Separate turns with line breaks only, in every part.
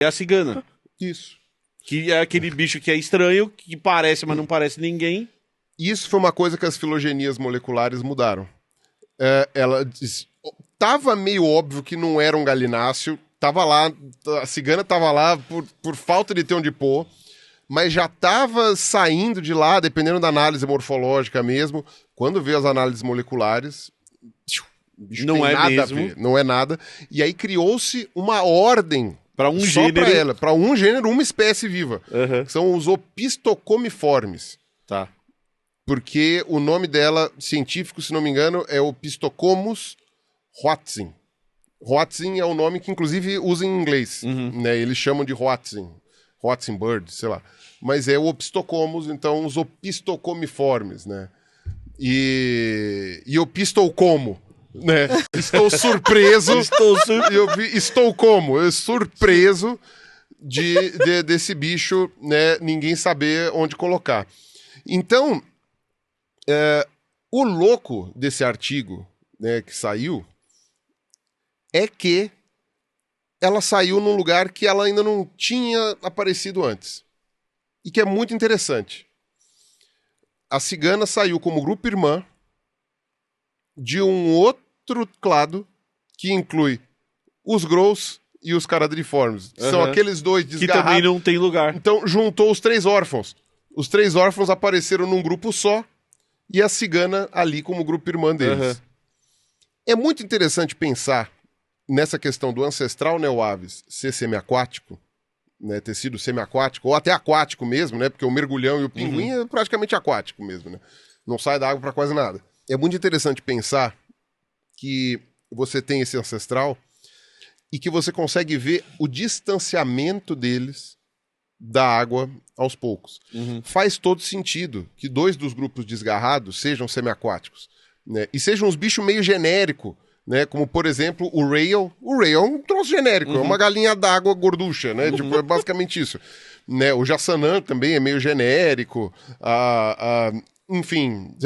É a cigana.
Isso.
Que é aquele bicho que é estranho, que parece, mas não parece ninguém.
Isso foi uma coisa que as filogenias moleculares mudaram. Ela tava meio óbvio que não era um galináceo, tava lá, a cigana tava lá por falta de ter onde pôr, mas já tava saindo de lá, dependendo da análise morfológica mesmo. Quando veio as análises moleculares, o bicho
Não
tem
é
nada
mesmo.
a ver, não é nada. E aí criou-se uma ordem
Pra um
só
gênero.
pra ela, pra um gênero, uma espécie viva,
Aham.
que são os opistocomiformes.
Tá.
Porque o nome dela, científico, se não me engano, é Opistocomus hoatzin. Hoatzin é o nome que, inclusive, usa em inglês. Né? Eles chamam de Hoatzin. Hoatzin bird, sei lá. Mas é o Opistocomus, então, os opistocomiformes, né? E eu estou como, né? Estou surpreso. Estou como? Eu surpreso desse bicho, né? Ninguém saber onde colocar. Então, o louco desse artigo, né, que saiu é que ela saiu num lugar que ela ainda não tinha aparecido antes. E que é muito interessante. A cigana saiu como grupo irmã de um outro clado que inclui os Grows e os Caradriformes. São aqueles dois
Que
desgarrados.
também não tem lugar.
Então, juntou os 3 órfãos. Os 3 órfãos apareceram num grupo só e a cigana ali como grupo irmã deles. É muito interessante pensar nessa questão do ancestral Neoaves ser semiaquático, né, ter sido semiaquático, ou até aquático mesmo, né, porque o mergulhão e o pinguim é praticamente aquático mesmo, né? Não sai da água para quase nada. É muito interessante pensar que você tem esse ancestral e que você consegue ver o distanciamento deles da água aos poucos. Faz todo sentido que 2 dos grupos desgarrados sejam semiaquáticos, né? E sejam uns bichos meio genérico, né? Como, por exemplo, o rail. O rail é um troço genérico, é uma galinha d'água gorducha, né? Tipo, é basicamente isso. Né? O jassanã também é meio genérico. Enfim,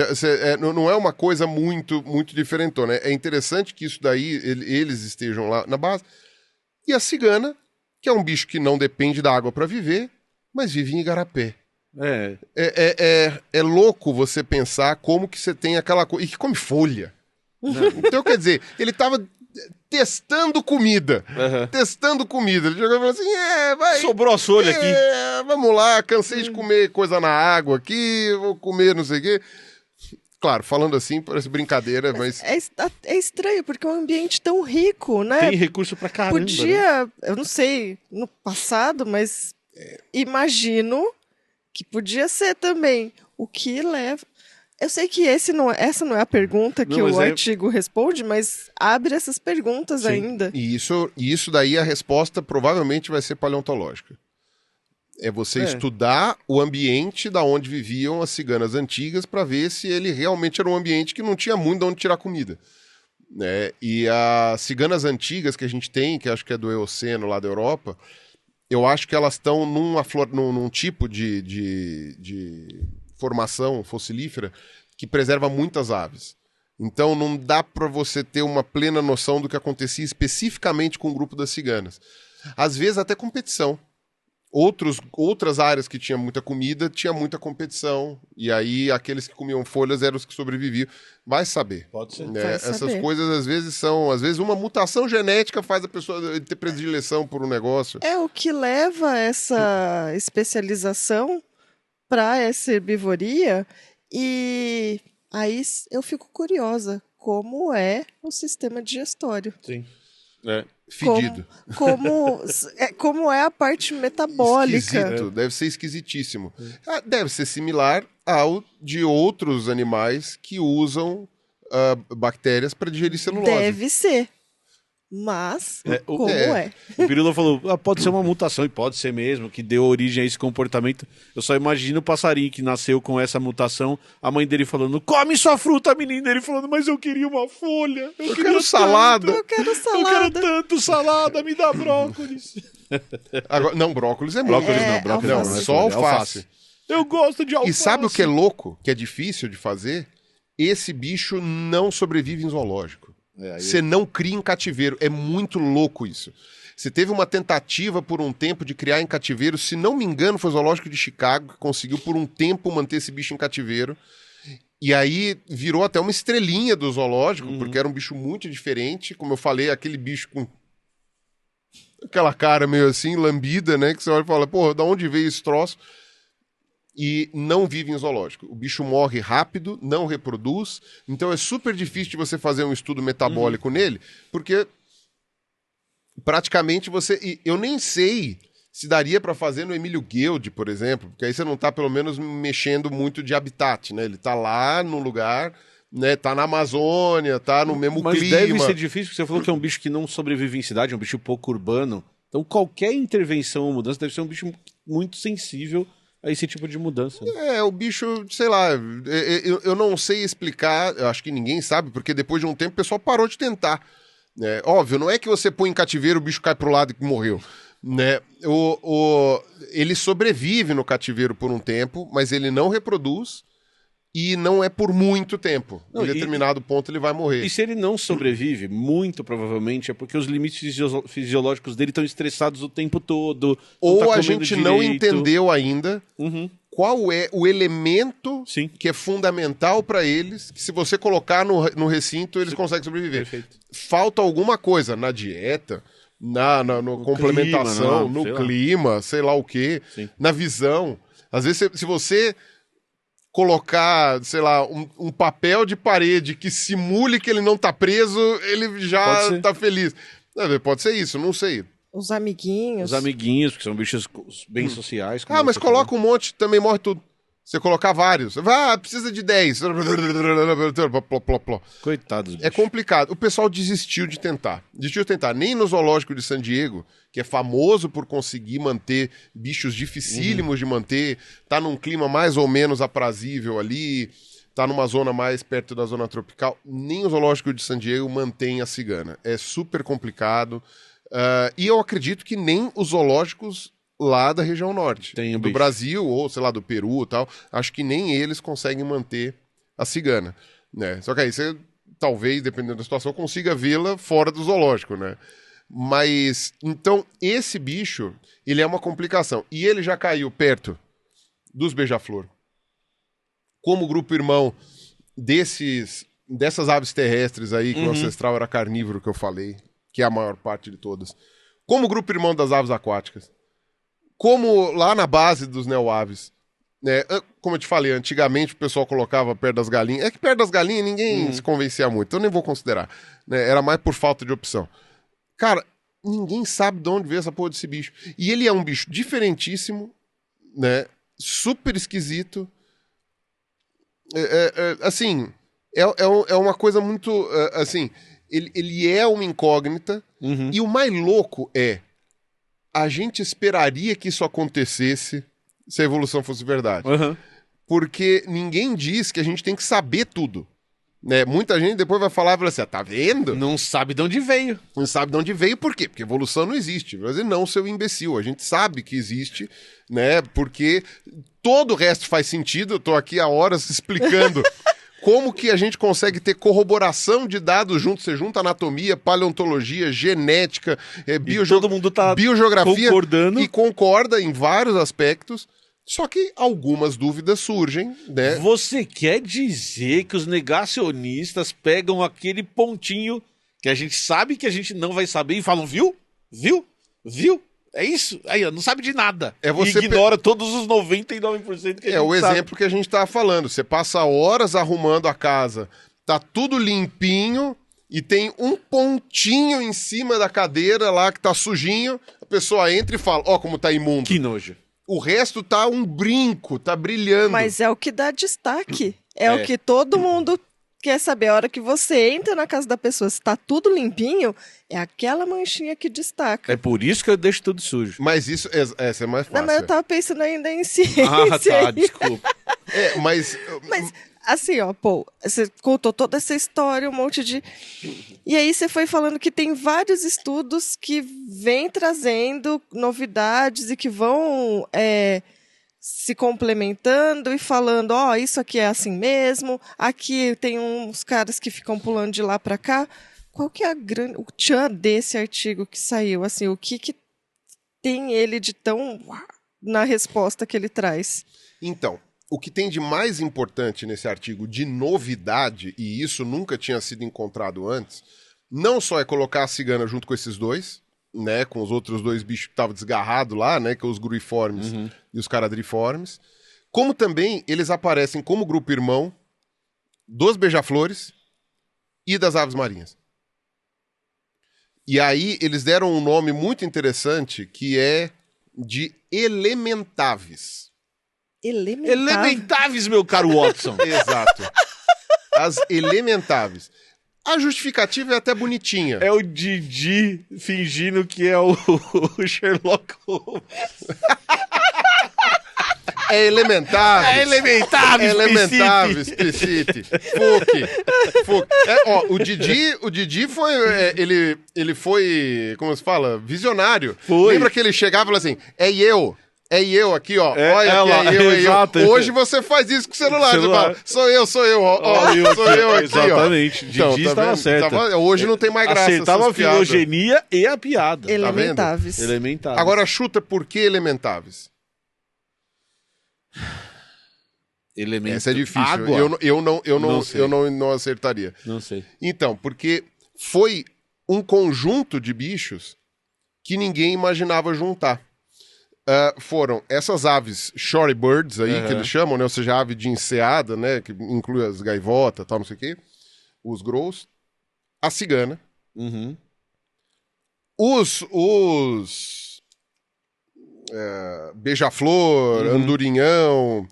não é uma coisa muito, muito diferentona. É interessante que isso daí, eles estejam lá na base. E a cigana, que é um bicho que não depende da água para viver, mas vive em igarapé. É louco você pensar como que você tem aquela coisa... E que come folha. Então, quer dizer, ele tava testando comida. Testando comida. Ele jogou e falou assim, vai...
Sobrou a folha aqui.
Vamos lá, cansei de comer coisa na água aqui, vou comer não sei o quê. Claro, falando assim, parece brincadeira, mas...
É estranho, porque é um ambiente tão rico, né?
Tem recurso pra caramba.
Podia,
né?
eu não sei, no passado, mas imagino que podia ser também. O que leva... Eu sei que essa não é a pergunta que o artigo responde, mas abre essas perguntas ainda.
E isso daí a resposta provavelmente vai ser paleontológica. É você estudar o ambiente da onde viviam as ciganas antigas para ver se ele realmente era um ambiente que não tinha muito de onde tirar comida. Né? E as ciganas antigas que a gente tem, que acho que é do Eoceno lá da Europa, eu acho que elas estão num tipo de formação fossilífera que preserva muitas aves. Então não dá para você ter uma plena noção do que acontecia especificamente com o grupo das ciganas. Às vezes até competição. Outras áreas que tinha muita comida, tinha muita competição. E aí aqueles que comiam folhas eram os que sobreviviam. Vai saber.
Pode ser.
Né?
Vai
Essas
saber.
coisas às vezes uma mutação genética faz a pessoa ter predileção por um negócio.
É o que leva essa especialização para essa herbivoria. E aí eu fico curiosa, como é o sistema digestório?
Sim.
Fedido.
Como é a parte metabólica?
Esquisito, deve ser esquisitíssimo. Deve ser similar ao de outros animais que usam bactérias para digerir celulose.
Deve ser. Mas, como é?
O Pirula falou, pode ser uma mutação, e pode ser mesmo, que deu origem a esse comportamento. Eu só imagino o passarinho que nasceu com essa mutação, a mãe dele falando, come sua fruta, menina. Ele falando, mas eu queria uma folha. Eu queria
salada.
Eu quero
Eu
salada.
quero tanto salada, me dá brócolis.
Agora, não, brócolis é muito.
Brócolis
Não,
alface.
só alface.
Eu gosto de alface.
E sabe o que é louco, que é difícil de fazer? Esse bicho não sobrevive em zoológico. Você não cria em cativeiro. É muito louco isso. Você teve uma tentativa por um tempo de criar em cativeiro, se não me engano foi o Zoológico de Chicago que conseguiu por um tempo manter esse bicho em cativeiro. E aí virou até uma estrelinha do zoológico, porque era um bicho muito diferente. Como eu falei, aquele bicho com aquela cara meio assim, lambida, né? Que você olha e fala, porra, da onde veio esse troço? E não vive em zoológico. O bicho morre rápido, não reproduz. Então é super difícil de você fazer um estudo metabólico nele, porque praticamente você... Eu nem sei se daria para fazer no Emílio Guild, por exemplo, porque aí você não tá pelo menos mexendo muito de habitat, né? Ele tá lá no lugar, né? Tá na Amazônia, tá no mesmo
Mas
clima.
deve ser difícil, porque você falou que é um bicho que não sobrevive em cidade, é um bicho pouco urbano. Então qualquer intervenção ou mudança deve ser um bicho muito sensível a esse tipo de mudança.
O bicho, sei lá, eu não sei explicar, eu acho que ninguém sabe, porque depois de um tempo o pessoal parou de tentar. Óbvio, não é que você põe em cativeiro, o bicho cai pro lado e morreu. Né? Ele sobrevive no cativeiro por um tempo, mas ele não reproduz e não é por muito tempo. Em determinado ponto ele vai morrer.
E se ele não sobrevive, muito provavelmente é porque os limites fisiológicos dele estão estressados o tempo todo.
Ou a gente não entendeu ainda qual é o elemento que é fundamental para eles, que se você colocar no recinto, eles conseguem sobreviver.
Perfeito.
Falta alguma coisa na dieta, na complementação,
clima,
no clima, sei lá o quê, na visão. Às vezes, se você colocar, sei lá, um papel de parede que simule que ele não tá preso, ele já tá feliz. Pode ser isso, não sei.
Os amiguinhos.
Os amiguinhos, que são bichos bem sociais.
Mas coloca um monte, também morre tudo. Você colocar vários. Precisa de 10.
Coitados.
É complicado. O pessoal desistiu de tentar. Nem no zoológico de San Diego, que é famoso por conseguir manter bichos dificílimos de manter, tá num clima mais ou menos aprazível ali, tá numa zona mais perto da zona tropical. Nem o zoológico de San Diego mantém a cigana. É super complicado. E eu acredito que nem os zoológicos lá da região norte, do Brasil, ou sei lá, do Peru e tal, acho que nem eles conseguem manter a cigana, né? Só que aí você, talvez, dependendo da situação, consiga vê-la fora do zoológico, né? Mas, então, esse bicho, ele é uma complicação. E ele já caiu perto dos beija-flor. Como grupo irmão dessas aves terrestres aí, que o ancestral era carnívoro, que eu falei, que é a maior parte de todas. Como grupo irmão das aves aquáticas. Como lá na base dos neoaves, né? Como eu te falei, antigamente o pessoal colocava perto das galinhas. É que perto das galinhas ninguém se convencia muito, então eu nem vou considerar. Né? Era mais por falta de opção. Cara, ninguém sabe de onde veio essa porra desse bicho. E ele é um bicho diferentíssimo, né? Super esquisito. Assim, é uma coisa muito... assim, ele é uma incógnita. E o mais louco a gente esperaria que isso acontecesse se a evolução fosse verdade. Porque ninguém diz que a gente tem que saber tudo. Né? Muita gente depois vai falar assim, tá vendo?
Não sabe de onde veio.
Não sabe de onde veio, por quê? Porque evolução não existe. Vai dizer, não, seu imbecil. A gente sabe que existe, né? Porque todo o resto faz sentido. Eu tô aqui há horas explicando como que a gente consegue ter corroboração de dados juntos. Você junta anatomia, paleontologia, genética,
todo mundo tá
biogeografia
concordando.
E concorda em vários aspectos. Só que algumas dúvidas surgem, né?
Você quer dizer que os negacionistas pegam aquele pontinho que a gente sabe que a gente não vai saber e falam, viu? Viu? Viu? É isso? Aí, ó, não sabe de nada.
Você
ignora todos os 99% que a gente
o
sabe.
exemplo que a gente tava falando. Você passa horas arrumando a casa, tá tudo limpinho e tem um pontinho em cima da cadeira lá que tá sujinho. A pessoa entra e fala, ó, como tá imundo.
Que nojo.
O resto tá um brinco, tá brilhando.
Mas é o que dá destaque. É o que todo mundo quer saber. A hora que você entra na casa da pessoa, se tá tudo limpinho, é aquela manchinha que destaca.
É por isso que eu deixo tudo sujo.
Mas isso essa é mais fácil.
Não, mas eu tava pensando ainda em ciência.
Tá, desculpa.
Mas
assim, ó, pô, você contou toda essa história, um monte de... E aí você foi falando que tem vários estudos que vêm trazendo novidades e que vão se complementando e falando, ó, isso aqui é assim mesmo, aqui tem uns caras que ficam pulando de lá pra cá. qual que é o tchan desse artigo que saiu? Assim, o que tem ele de tão na resposta que ele traz?
Então, o que tem de mais importante nesse artigo de novidade, e isso nunca tinha sido encontrado antes, não só é colocar a cigana junto com esses dois, né, com os outros dois bichos que estavam desgarrados lá, né, que é os gruiformes e os caradriformes, como também eles aparecem como grupo irmão dos beija-flores e das aves marinhas. E aí eles deram um nome muito interessante que é de elementaves.
Elementaves, meu caro Watson.
Exato. As elementaves. A justificativa é até bonitinha.
É o Didi fingindo que é o Sherlock Holmes.
É elementaves.
É elementaves,
Elementaves, Piscite. Fuque. O Didi foi. Ele foi. Como se fala? Visionário.
Foi.
Lembra que ele chegava e falava assim: é eu aqui, ó.
É,
olha
ela,
aqui, é eu.
exato.
Hoje você faz isso com o celular. Você fala, sou eu, ó. Sou eu aqui,
exatamente.
ó.
Didi
Então,
estava certo.
Hoje não tem mais graça.
Acertava a filogenia e a piada.
Elementaves.
Elementaves.
Agora chuta por que elementaves? Essa é difícil.
Água?
Eu não acertaria.
Não sei.
Então, porque foi um conjunto de bichos que ninguém imaginava juntar. Foram essas aves shortbirds aí, que eles chamam, né? Ou seja, ave de enseada, né? Que inclui as gaivotas, tal, não sei o quê. Os grows. A cigana. Os beija-flor, andorinhão,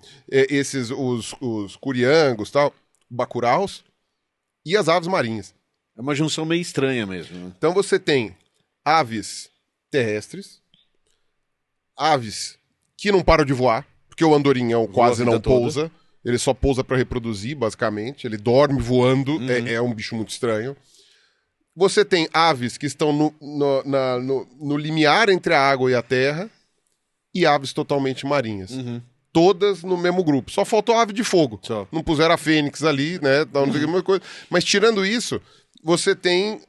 os curiangos, tal, bacuraus e as aves marinhas.
É uma junção meio estranha mesmo. Né?
Então você tem aves terrestres, aves que não param de voar, porque o andorinhão quase não pousa, ele só pousa para reproduzir, basicamente, ele dorme voando, é um bicho muito estranho. Você tem aves que estão no limiar entre a água e a terra, e aves totalmente marinhas. Todas no mesmo grupo. Só faltou a ave de fogo.
Só.
Não puseram a fênix ali, né? Não sei que coisa. Mas tirando isso, você tem,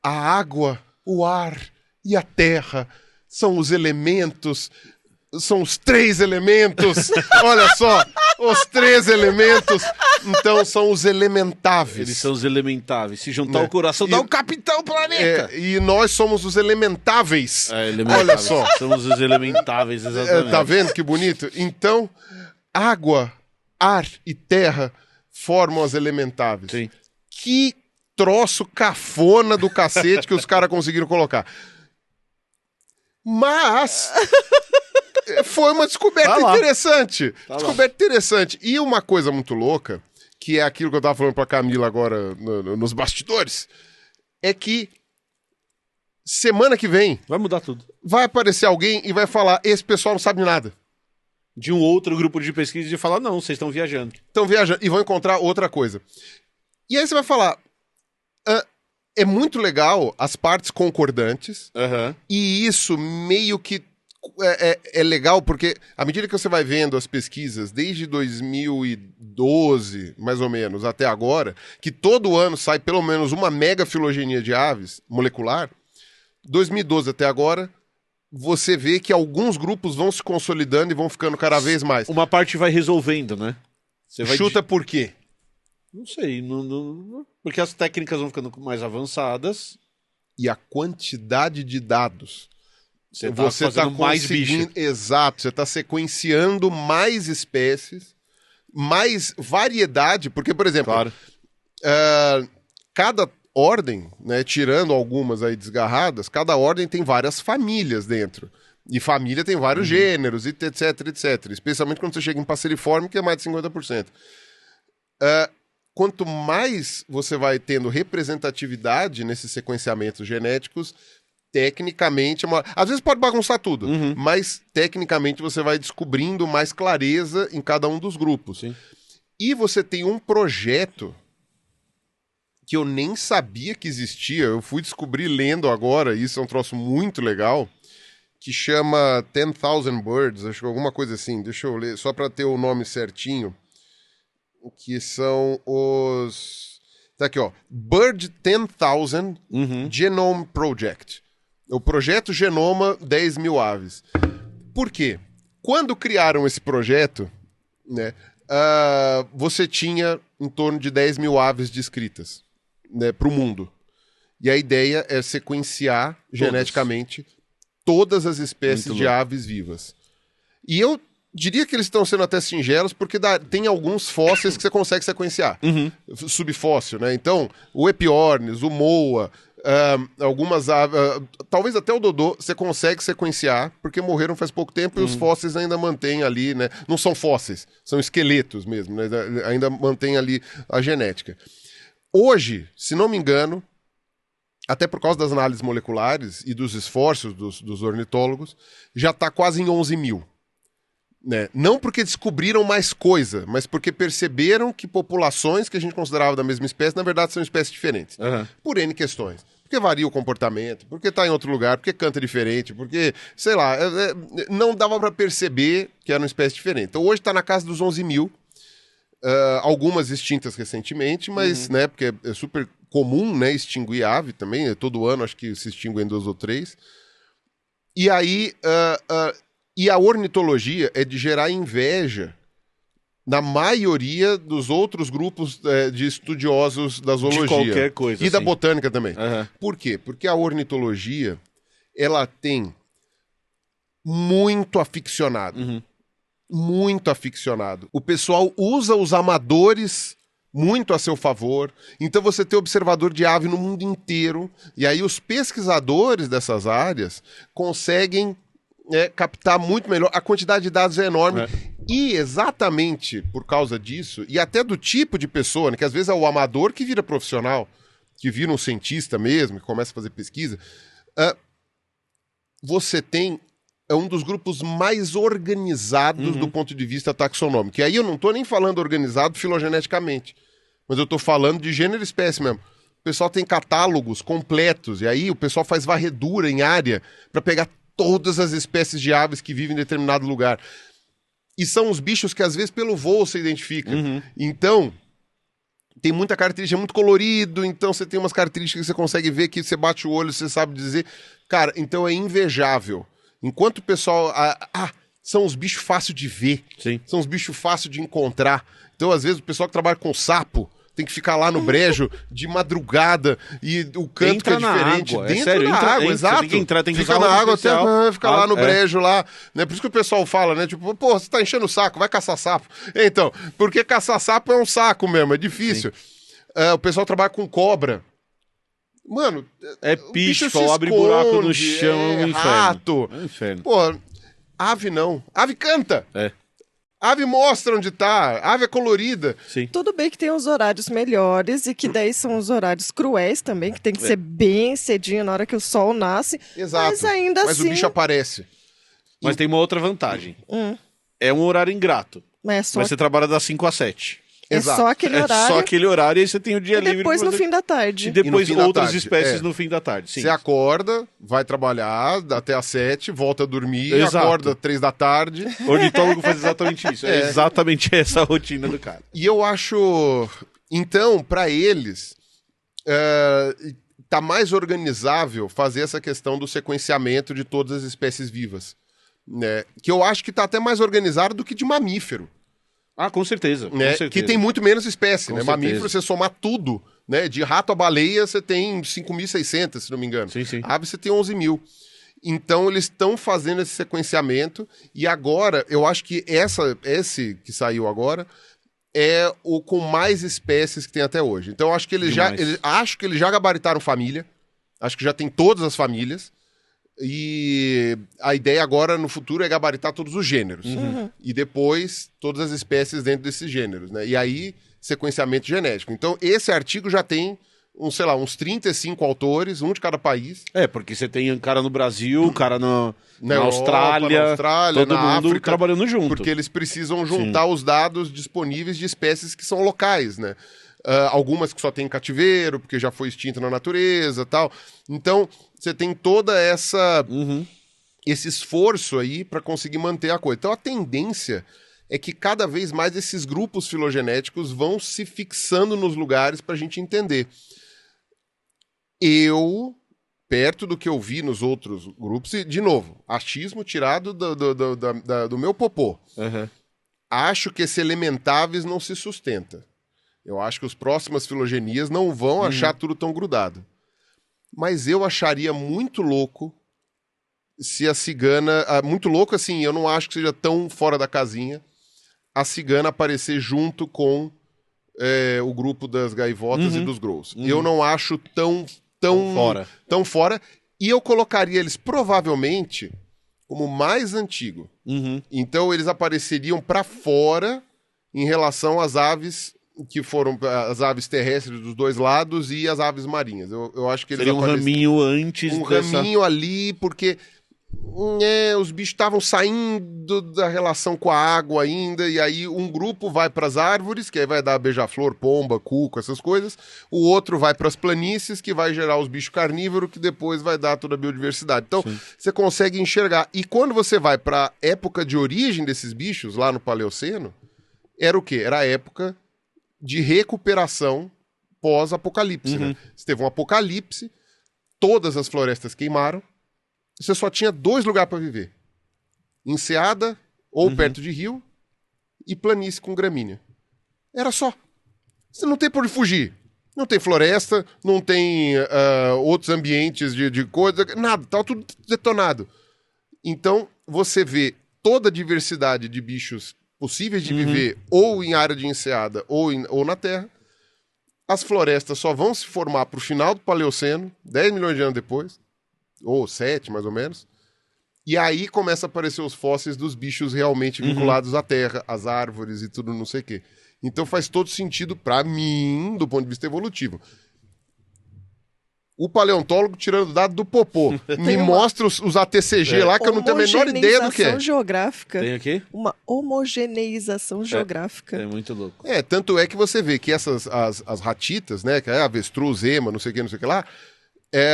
a água, o ar e a terra são os elementos, são os 3 elementos. Olha só, os 3 elementos. Então são os elementáveis.
Eles são os elementáveis. Se juntar o coração, dá o Capitão Planeta.
E nós somos os elementáveis.
Elementáveis.
Olha só.
Somos os elementáveis, exatamente.
Tá vendo que bonito? Então, água, ar e terra formam as elementáveis.
Sim.
Que troço cafona do cacete que os caras conseguiram colocar. Mas foi uma descoberta interessante. Interessante. E uma coisa muito louca, que é aquilo que eu tava falando pra Camila agora nos bastidores, é que semana que vem
vai mudar tudo.
Vai aparecer alguém e vai falar, esse pessoal não sabe nada.
De um outro grupo de pesquisa e falar, não, vocês estão viajando.
Estão viajando e vão encontrar outra coisa. E aí você vai falar, é muito legal as partes concordantes, e isso meio que é legal porque à medida que você vai vendo as pesquisas desde 2012, mais ou menos, até agora, que todo ano sai pelo menos uma mega filogenia de aves molecular, 2012 até agora, você vê que alguns grupos vão se consolidando e vão ficando cada vez mais.
Uma parte vai resolvendo, né?
Chuta por quê?
Não sei, porque as técnicas vão ficando mais avançadas.
E a quantidade de dados.
Você tá mais bicho.
Exato, você está sequenciando mais espécies, mais variedade, porque, por exemplo, cada ordem, né, tirando algumas aí desgarradas, cada ordem tem várias famílias dentro. E família tem vários gêneros, etc, etc. Especialmente quando você chega em passeriforme, que é mais de 50%. Quanto mais você vai tendo representatividade nesses sequenciamentos genéticos, tecnicamente, às vezes pode bagunçar tudo, mas tecnicamente você vai descobrindo mais clareza em cada um dos grupos.
Sim.
E você tem um projeto que eu nem sabia que existia, eu fui descobrir lendo agora, isso é um troço muito legal, que chama 10,000 Birds, acho que alguma coisa assim, deixa eu ler, só para ter o nome certinho, que são os... Tá aqui, ó. Bird 10,000 Genome Project. O projeto Genoma 10 mil aves. Por quê? Quando criaram esse projeto, né, você tinha em torno de 10 mil aves descritas, né, para o mundo. E a ideia é sequenciar geneticamente todas as espécies de aves vivas. E eu diria que eles estão sendo até singelos, porque tem alguns fósseis que você consegue sequenciar. Subfóssil, né? Então, o Epiornis, o Moa, algumas aves, talvez até o Dodô, você consegue sequenciar, porque morreram faz pouco tempo e os fósseis ainda mantêm ali, né? Não são fósseis, são esqueletos mesmo, né? Ainda mantém ali a genética. Hoje, se não me engano, até por causa das análises moleculares e dos esforços dos ornitólogos, já está quase em 11 mil. Né? Não porque descobriram mais coisa, mas porque perceberam que populações que a gente considerava da mesma espécie, na verdade, são espécies diferentes. Por N questões. Porque varia o comportamento, porque está em outro lugar, porque canta diferente, porque, sei lá, não dava para perceber que era uma espécie diferente. Então hoje está na casa dos 11 mil, algumas extintas recentemente, mas, né, porque é super comum, né, extinguir ave também, todo ano acho que se extinguem 2 ou 3. E aí... E a ornitologia é de gerar inveja na maioria dos outros grupos de estudiosos da zoologia.
De qualquer coisa.
E da botânica também. Por quê? Porque a ornitologia, ela tem muito aficionado. Muito aficionado. O pessoal usa os amadores muito a seu favor. Então você tem observador de ave no mundo inteiro. E aí os pesquisadores dessas áreas conseguem... captar muito melhor, a quantidade de dados é enorme, e exatamente por causa disso, e até do tipo de pessoa, né, que às vezes é o amador que vira profissional, que vira um cientista mesmo, que começa a fazer pesquisa, você tem um dos grupos mais organizados do ponto de vista taxonômico, e aí eu não estou nem falando organizado filogeneticamente, mas eu estou falando de gênero e espécie mesmo. O pessoal tem catálogos completos, e aí o pessoal faz varredura em área para pegar todas as espécies de aves que vivem em determinado lugar. E são os bichos que às vezes pelo voo você identifica. Então, tem muita característica, é muito colorido, então você tem umas características que você consegue ver, que você bate o olho, você sabe dizer. Cara, então é invejável. Enquanto o pessoal... são os bichos fáceis de ver.
Sim.
São os bichos fáceis de encontrar. Então, às vezes, o pessoal que trabalha com sapo tem que ficar lá no brejo de madrugada e o canto
entra
que é diferente.
Água,
dentro
sério,
da água, exato.
Tem que entrar, tem que
fica
usar
na água
especial.
até ficar lá no brejo lá. Né? Por isso que o pessoal fala, né? Tipo, pô, você tá enchendo o saco, vai caçar sapo. Então, porque caçar sapo é um saco mesmo, é difícil. O pessoal trabalha com cobra. Mano,
é pisco, abre buraco no chão, é um inferno.
Rato.
É um inferno.
Pô, ave não. Ave canta. Ave mostra onde tá, ave é colorida.
Sim.
Tudo bem que tem os horários melhores e que daí são os horários cruéis também, que tem que ser bem cedinho na hora que o sol nasce.
Exato.
Mas ainda
assim...
o
bicho aparece.
Mas tem uma outra vantagem. É um horário ingrato. Mas você trabalha das 5 às 7.
Só aquele horário.
É só aquele horário e aí você tem o dia livre.
E depois no fim da tarde.
E depois outras espécies no fim da tarde. Sim.
Você acorda, vai trabalhar até às 7, volta a dormir,
Exato.
Acorda 3 da tarde.
O ornitólogo faz exatamente isso. É exatamente essa a rotina do cara.
E eu acho... Então, para eles, tá mais organizável fazer essa questão do sequenciamento de todas as espécies vivas. Né? Que eu acho que tá até mais organizado do que de mamífero.
Com certeza,
né?
Com certeza.
Que tem muito menos espécie, né?
Certeza.
Mamífero, você somar tudo, né? De rato a baleia, você tem 5.600, se não me engano.
Sim.
Ave, você tem 11 mil. Então, eles estão fazendo esse sequenciamento e agora, eu acho que esse que saiu agora é o com mais espécies que tem até hoje. Então, eu acho que eles já gabaritaram família, acho que já tem todas as famílias. E a ideia agora, no futuro, é gabaritar todos os gêneros. E depois, todas as espécies dentro desses gêneros, né? E aí, sequenciamento genético. Então, esse artigo já tem, uns 35 autores, um de cada país.
Porque você tem um cara no Brasil, um cara na
Europa,
Austrália, todo
na
mundo
África,
trabalhando junto.
Porque eles precisam juntar os dados disponíveis de espécies que são locais, né? Algumas que só tem cativeiro, porque já foi extinta na natureza e tal. Então, você tem toda esse esforço aí para conseguir manter a coisa. Então, a tendência é que cada vez mais esses grupos filogenéticos vão se fixando nos lugares para a gente entender. Perto do que eu vi nos outros grupos, e, de novo, achismo tirado do meu popô.
Uhum.
Acho que esse Elementáveis não se sustenta. Eu acho que as próximas filogenias não vão achar tudo tão grudado. Mas eu acharia muito louco se a cigana... muito louco, assim, eu não acho que seja tão fora da casinha a cigana aparecer junto com o grupo das gaivotas e dos Grolls. Eu não acho tão fora. E eu colocaria eles provavelmente como mais antigo. Então eles apareceriam para fora em relação às aves que foram as aves terrestres dos dois lados e as aves marinhas. Eu acho que eles
seria um raminho antes
raminho ali, porque os bichos estavam saindo da relação com a água ainda, e aí um grupo vai para as árvores, que aí vai dar beija-flor, pomba, cuco, essas coisas. O outro vai para as planícies, que vai gerar os bichos carnívoros, que depois vai dar toda a biodiversidade. Então, você consegue enxergar. E quando você vai para a época de origem desses bichos, lá no Paleoceno, era o quê? Era a época de recuperação pós-apocalipse, né? Você teve um apocalipse, todas as florestas queimaram, você só tinha 2 lugares para viver. Enseada, ou perto de rio, e planície com gramínea. Era só. Você não tem por onde fugir. Não tem floresta, não tem outros ambientes de coisa, nada, tá tudo detonado. Então, você vê toda a diversidade de bichos possíveis de viver ou em área de enseada ou na terra. As florestas só vão se formar para o final do Paleoceno, 10 milhões de anos depois, ou 7, mais ou menos. E aí começa a aparecer os fósseis dos bichos realmente vinculados à terra, às árvores e tudo não sei o quê. Então faz todo sentido para mim, do ponto de vista evolutivo. O paleontólogo tirando dado do popô. Me mostra os ATCG lá, que eu não tenho a menor ideia do que é.
Homogeneização geográfica.
Tem aqui?
Uma homogeneização geográfica.
É muito louco.
Tanto é que você vê que as ratitas, né, que é avestruz, ema, não sei o que lá,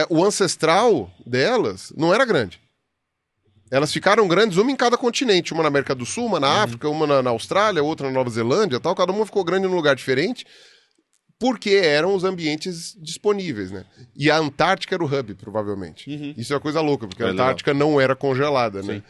o ancestral delas não era grande. Elas ficaram grandes, uma em cada continente. Uma na América do Sul, uma na África, uma na Austrália, outra na Nova Zelândia, tal. Cada uma ficou grande num lugar diferente, porque eram os ambientes disponíveis, né? E a Antártica era o hub, provavelmente. Isso é uma coisa louca, porque a Antártica não era congelada, né?